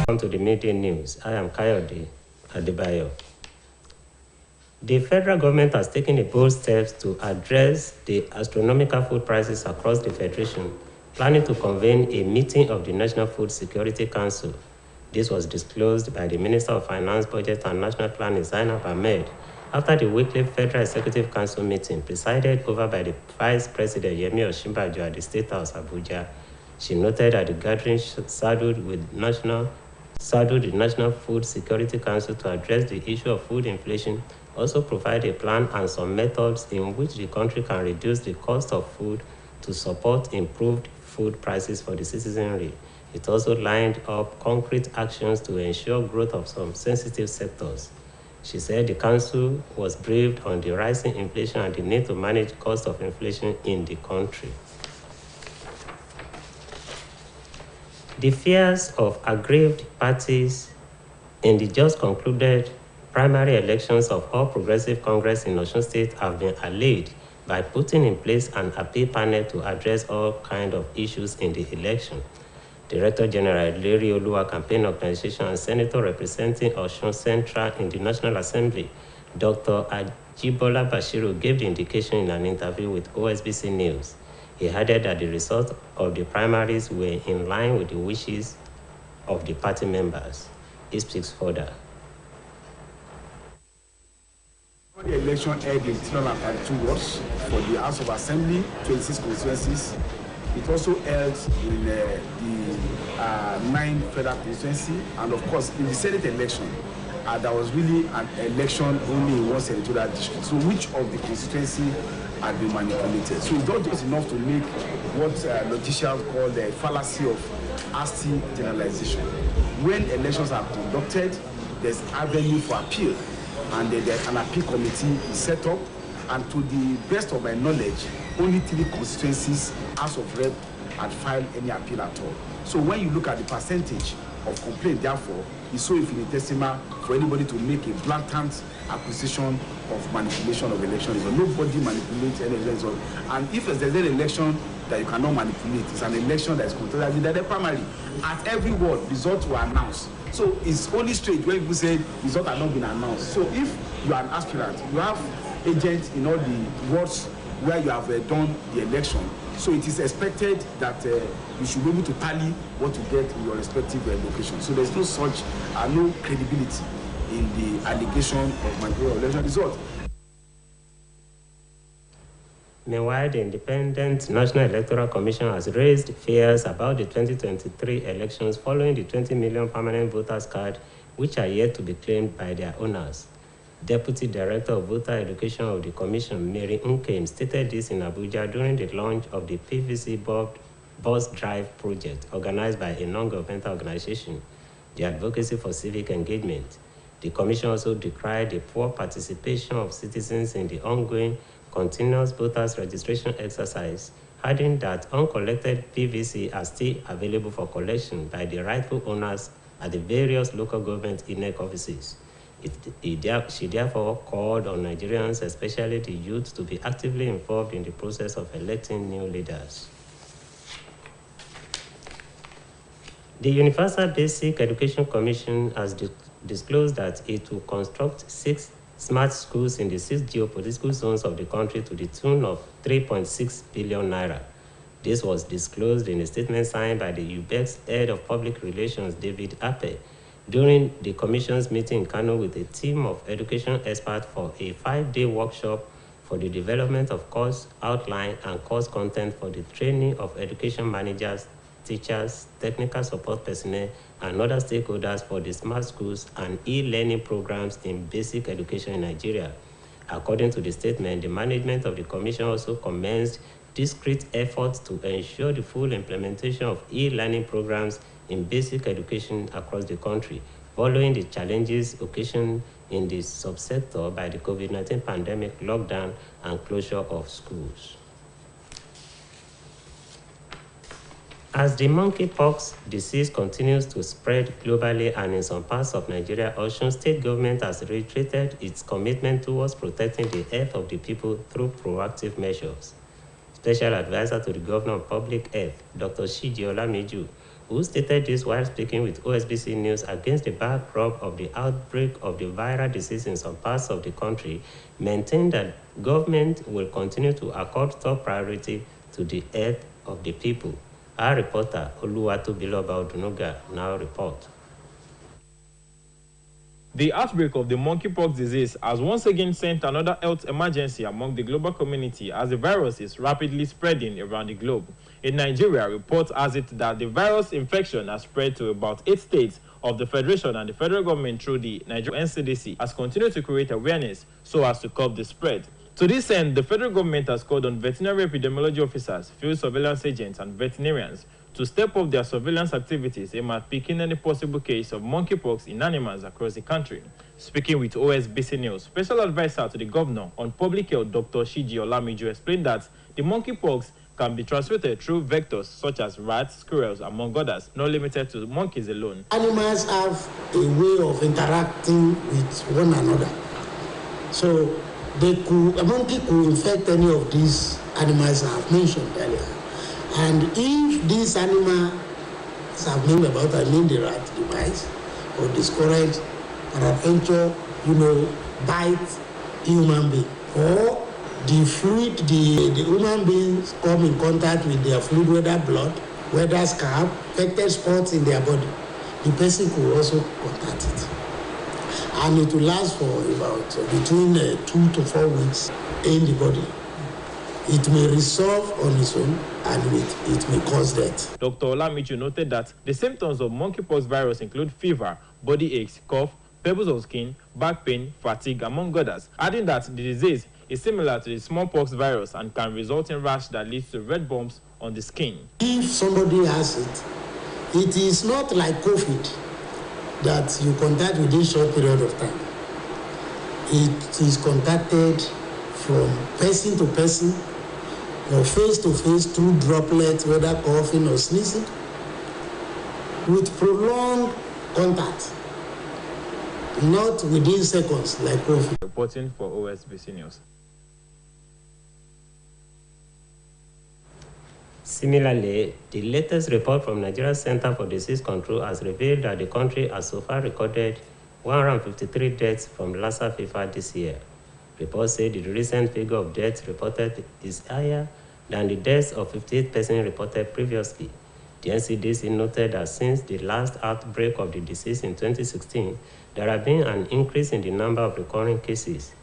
Welcome to the Midday News. I am Kayode Adebayo. The federal government has taken a bold steps to address the astronomical food prices across the Federation, planning to convene a meeting of the National Food Security Council. This was disclosed by the Minister of Finance, Budget and National Planning, Zainab Ahmed, after the weekly Federal Executive Council meeting presided over by the Vice President Yemi Osinbajo at the State House, Abuja. She noted that the gathering saddled the National Food Security Council to address the issue of food inflation, also provide a plan and some methods in which the country can reduce the cost of food to support improved food prices for the citizenry. It also lined up concrete actions to ensure growth of some sensitive sectors. She said the council was briefed on the rising inflation and the need to manage cost of inflation in the country. The fears of aggrieved parties in the just concluded primary elections of All Progressive Congress in Osun State have been allayed by putting in place an appeal panel to address all kinds of issues in the election. Director General Larry Oluwa Campaign Organization and Senator representing Osun Central in the National Assembly, Dr. Ajibola Bashiru, gave the indication in an interview with OSBC News. He added that the results of the primaries were in line with the wishes of the party members. He speaks further. The election held in 332 wards for the House of Assembly, 26 constituencies. It also held in the 9 federal constituency, and of course in the Senate election, there was really an election only in one senatorial district. So which of the constituency had been manipulated? So it's not just enough to make what logicians call the fallacy of hasty generalization. When elections are conducted, there's avenue for appeal, and an appeal committee is set up, and to the best of my knowledge, only 3 constituencies, House of Rep, had filed any appeal at all. So when you look at the percentage of complaint, therefore, it's so infinitesimal for anybody to make a blatant accusation of manipulation of elections. So nobody manipulates any election. And if there's an election that you cannot manipulate, it's an election that is controlled. The primary, at every ward, results were announced. So it's only straight when people say results have not been announced. So if you are an aspirant, you have agents in all the wards where you have done the election. So it is expected that you should be able to tally what you get in your respective location. So there's no such, no credibility in the allegation of manipulation election result. Meanwhile, the Independent National Electoral Commission has raised fears about the 2023 elections following the 20 million permanent voters card, which are yet to be claimed by their owners. Deputy Director of Voter Education of the Commission, Mary Nkem, stated this in Abuja during the launch of the PVC Bus Drive project organized by a non-governmental organization, the Advocacy for Civic Engagement. The Commission also decried the poor participation of citizens in the ongoing continuous voters registration exercise, adding that uncollected PVC are still available for collection by the rightful owners at the various local government INEC offices. She therefore called on Nigerians, especially the youth, to be actively involved in the process of electing new leaders. The Universal Basic Education Commission has disclosed that it will construct 6 smart schools in the 6 geopolitical zones of the country to the tune of 3.6 billion naira. This was disclosed in a statement signed by the UBEC's head of public relations, David Ape, during the Commission's meeting in Kano with a team of education experts for a 5-day workshop for the development of course outline and course content for the training of education managers, teachers, technical support personnel, and other stakeholders for the smart schools and e-learning programs in basic education in Nigeria. According to the statement, the management of the Commission also commenced discrete efforts to ensure the full implementation of e-learning programs in basic education across the country, following the challenges occasioned in the subsector by the COVID-19 pandemic lockdown and closure of schools. As the monkeypox disease continues to spread globally and in some parts of Nigeria, Osun State government has reiterated its commitment towards protecting the health of the people through proactive measures. Special Advisor to the Governor of Public Health, Dr. Shiji Olamiju, who stated this while speaking with OSBC News against the backdrop of the outbreak of the viral disease in some parts of the country, maintained that government will continue to accord top priority to the health of the people. Our reporter, Oluwatobiloba Odunuga, now reports. The outbreak of the monkeypox disease has once again sent another health emergency among the global community as the virus is rapidly spreading around the globe. In Nigeria, reports has it that the virus infection has spread to about 8 states of the Federation, and the federal government through the Nigeria NCDC has continued to create awareness so as to curb the spread. To this end, the federal government has called on veterinary epidemiology officers, field surveillance agents, and veterinarians to step up their surveillance activities aimed at picking any possible case of monkeypox in animals across the country. Speaking with OSBC News, Special Advisor to the Governor on Public Health, Dr. Shiji Olamiju, explained that the monkeypox can be transmitted through vectors such as rats, squirrels, among others, not limited to monkeys alone. Animals have a way of interacting with one another. So a monkey could infect any of these animals I have mentioned earlier. And if these animals have known about, I mean the rat, the mice, or the squirrel, peradventure, bite human being, or the fluid, the human beings come in contact with their fluid, whether blood, whether scab, affected spots in their body, the person could also contact it. And it will last for about between 2 to 4 weeks in the body. It may resolve on its own, and it may cause death. Dr. Olamiju noted that the symptoms of monkeypox virus include fever, body aches, cough, pebbles of skin, back pain, fatigue, among others, adding that the disease is similar to the smallpox virus and can result in rash that leads to red bumps on the skin. If somebody has it, it is not like COVID that you contact within a short period of time. It is contacted from person to person or face to face through droplets, whether coughing or sneezing, with prolonged contact, not within seconds like COVID. Reporting for OSBC News. Similarly, the latest report from Nigeria Center for Disease Control has revealed that the country has so far recorded 153 deaths from Lassa fever this year. Reports say the recent figure of deaths reported is higher than the deaths of 58 persons reported previously. The NCDC noted that since the last outbreak of the disease in 2016, there has been an increase in the number of recurring cases.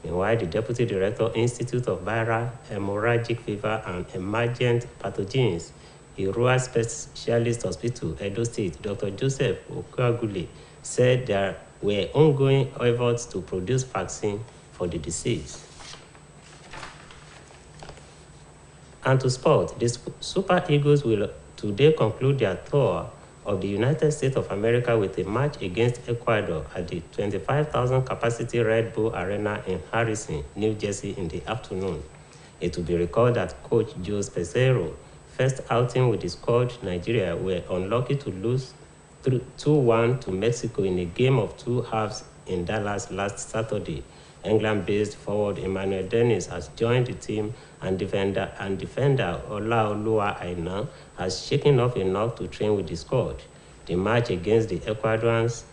Meanwhile, the Deputy Director, Institute of Viral Hemorrhagic Fever and Emergent Pathogens, Irua Specialist Hospital, Edo State, Dr. Joseph Okwagule, said there were ongoing efforts to produce vaccine for the disease. And to sport, the Super Eagles will today conclude their tour of the United States of America with a match against Ecuador at the 25,000 capacity Red Bull Arena in Harrison, New Jersey in the afternoon. It will be recalled that coach Jose Peseiro, first outing with his squad, Nigeria, were unlucky to lose 2-1 to Mexico in a game of 2 halves in Dallas last Saturday. England-based forward Emmanuel Dennis has joined the team, and defender Olaoluwa Aina has shaken off a knock to train with the squad. The match against the Ecuadorians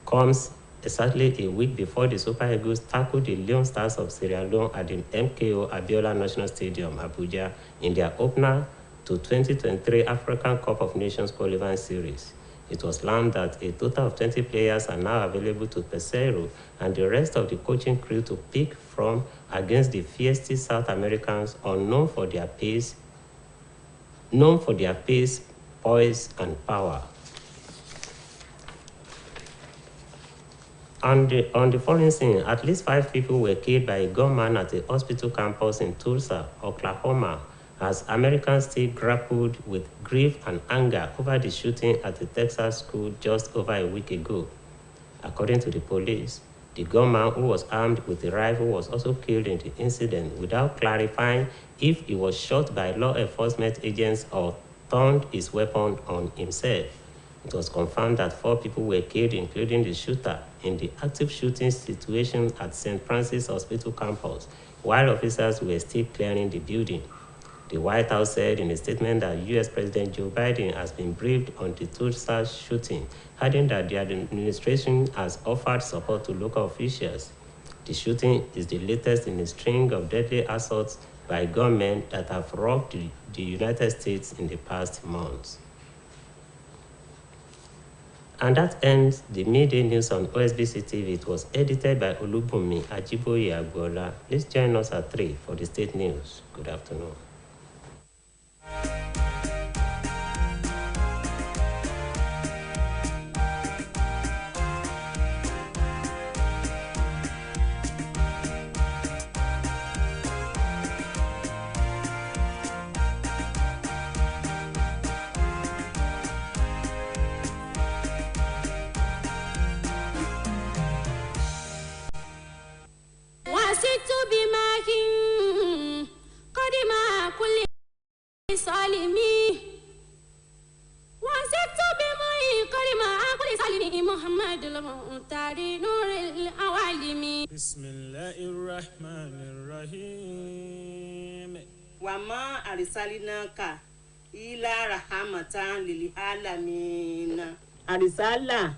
comes exactly a week before the Super Eagles tackle the Leon Stars of Sierra Leone at the MKO Abiola National Stadium, Abuja, in their opener to 2023 African Cup of Nations qualifying series. It was learned that a total of 20 players are now available to Peseiro and the rest of the coaching crew to pick from against the feisty South Americans, known for their pace, poise, and power. On the foreign scene, at least 5 people were killed by a gunman at a hospital campus in Tulsa, Oklahoma, as Americans still grappled with grief and anger over the shooting at the Texas school just over a week ago. According to the police, the gunman, who was armed with a rifle, was also killed in the incident without clarifying if he was shot by law enforcement agents or turned his weapon on himself. It was confirmed that 4 people were killed, including the shooter, in the active shooting situation at St. Francis Hospital campus, while officers were still clearing the building. The White House said in a statement that U.S. President Joe Biden has been briefed on the Tulsa shooting, adding that the administration has offered support to local officials. The shooting is the latest in a string of deadly assaults by gunmen that have rocked the United States in the past months. And that ends the midday news on OSBC TV. It was edited by Olubunmi Ajiboye Agbola. Please join us at 3 for the state news. Good afternoon. Bismillahirrahmanirrahim. Wama arisalinaka ila rahmatan lil alamin. Arisala